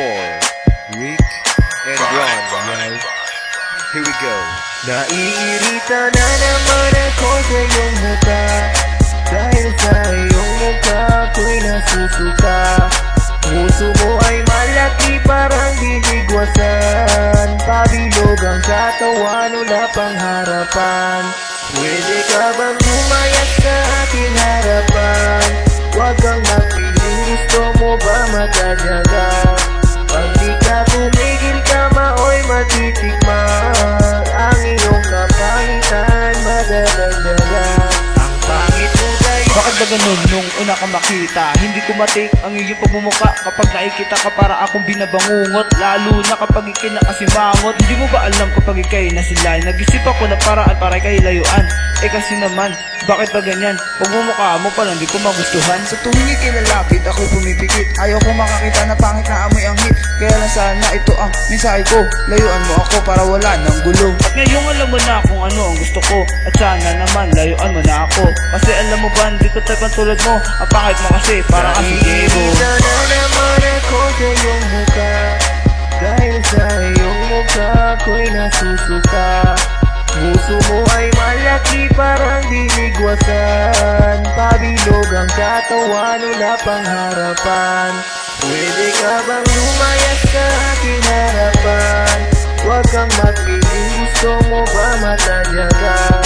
Rick and Ron. Here we go. Naiirita na naman ako sa iyong muka, dahil sa iyong muka ako'y nasusuka. Puso mo ay malaki parang diligwasan, pabilog ang katawan, wala pang harapan. Pwede ka bang lumayas sa aking harapan? Huwag kang magpiling, gusto mo ba matadyaga? Pag di ka tumigil ka maoy matitikman, ang iyong kapangitan madadagdagan. Ang pangit mo guys. Bakit ba ganun nung una ka makita? Hindi ko matik ang iyong pagmumuka kapag nakikita ka para akong binabangungot, lalo na kapag ikay nakasimangot. Hindi mo ba alam kapag ikay nasilay? Nag-isip ako na paraan para kay layuan. Kasi naman, bakit ba ganyan? Pagmumukha mo palang di ko magustuhan. Sa tuwing ikinalapit ako'y pumipikit, ayaw ko makakita na pangit na amoy ang hit. Kaya lang sana ito ang mensahe ko, layuan mo ako para wala ng gulo. At ngayong alam mo na kung ano ang gusto ko, at sana naman layuan mo na ako. Kasi alam mo ba, hindi ko type ang tulad mo. Ang pangit mo kasi para kasi gego. Naiirita na naman ako sa iyong muka, dahil sa iyong muka ako'y nasusuka. Puso mo ay malaki parang diligwasan, pabilog ang katawan, wala pang harapan. Pwede ka bang lumayas sa aking harapan? Huwag kang magpiling, gusto mo ba matadyaga?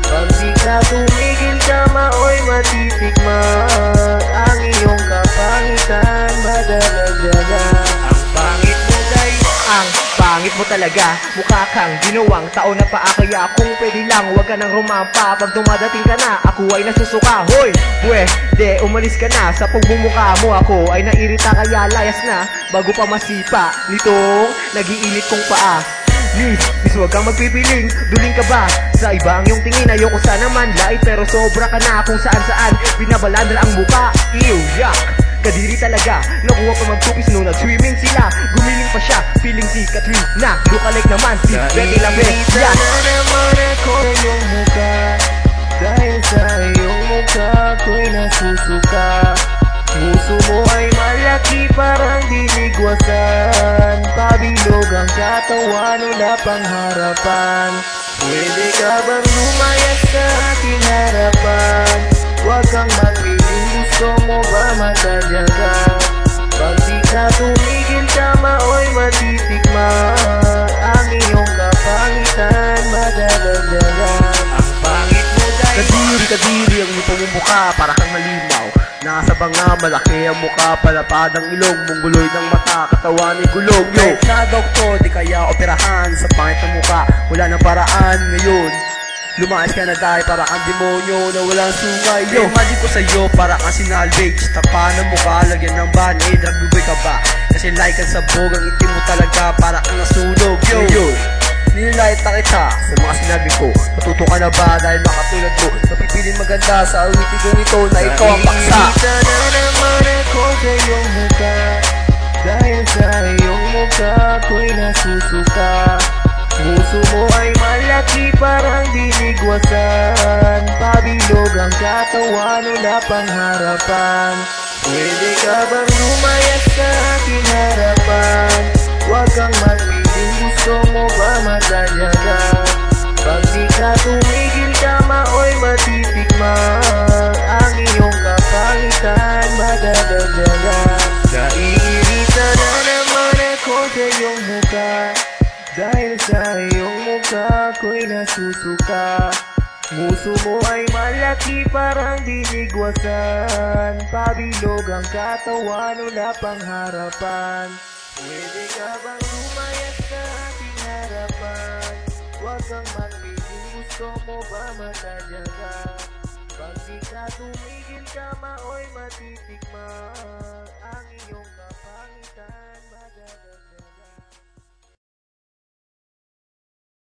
Pag di ka tumigil ka maoy matitikman, ang iyong kapangitan madadagdagan. Ang pangit mo guys, ang pangit mo talaga, mukha kang ginawang tao na paa. Kaya kung pwede lang, huwag ka nang rumampa. Pag dumadating ka na, ako ay nasusuka. Hoy, pwede, umalis ka na. Sa pagbumukha mo ako ay nairita, kaya layas na bago pa masipa nitong nagiinit kong paa. Miss, huwag kang magpipiling, duling ka ba? Sa iba ang iyong tingin, ayoko sana man lait, pero sobra ka na kung saan-saan binabalandra ang muka. Ew, yuck, kadiri talaga. Nakuha pa magtupis nung nag-swimming sila. Gumiling pa siya, feeling si Katrina. Lookalike naman si Betty Lavette. Naiirita na naman ako sa iyong muka, dahil sa iyong muka ako'y nasusuka. Puso mo ay malaki parang diligwasan, pabilog ang katawan, wala pang harapan. Pwede ka bang lumayas sa aking harapan? Huwag kang magpiling, gusto mo ba matadyaga? Pag di ka tumigil ka maoy matitikman, ang iyong kapangitan madadagdagan. Ang pangit mo guys. Kadiri ang iyong pamumukha, para kang nalimaw. Nasa banga, malaki ang mukha, palapad ang ilong, mungguloy ng mata, katawan ay gulong. Kahit na doktor, di kaya operahan, sa pangit ng mukha, wala nang paraan ngayon. Lumayas ka na dahil para kang demonyo na walang sungay. Yo, imagine ko sa'yo para kang sinalvage, tapa ng mukha, lagyan ng band-aid, ragbuboy ka ba? Kasi like ang sabog, ang itim mo talaga, para kang nasunog. Yo, nilalait na kita sa mga sinabi ko. Matuto ka na ba dahil makatulad mo? Napipiling maganda sa awitigong ito na ikaw ang paksa. Naiirita na naman ako sa iyong muka, dahil sa iyong muka ako'y nasusuka. Puso mo ay malaki parang diligwasan, pabilog ang katawan, wala pang harapan. Pwede ka bang lumayas sa aking harapan? Huwag kang magpiling, gusto mo ba matadyaga? Pag di ka tumigil ka maoy matitikman, ang iyong kapangitan madadagdagan. Naiirita na naman ako sa iyong muka, dahil sa iyong muka ako'y nasusuka. Puso mo ay malaki parang diligwasan, pabilog ang katawan, wala pang harapan. Pwede ka bang lumayas sa aking harapan? Huwag kang magpiling, gusto mo ba matadyaga? Pag di ka tumigil ka maoy matitikman, ang iyong kapangitan.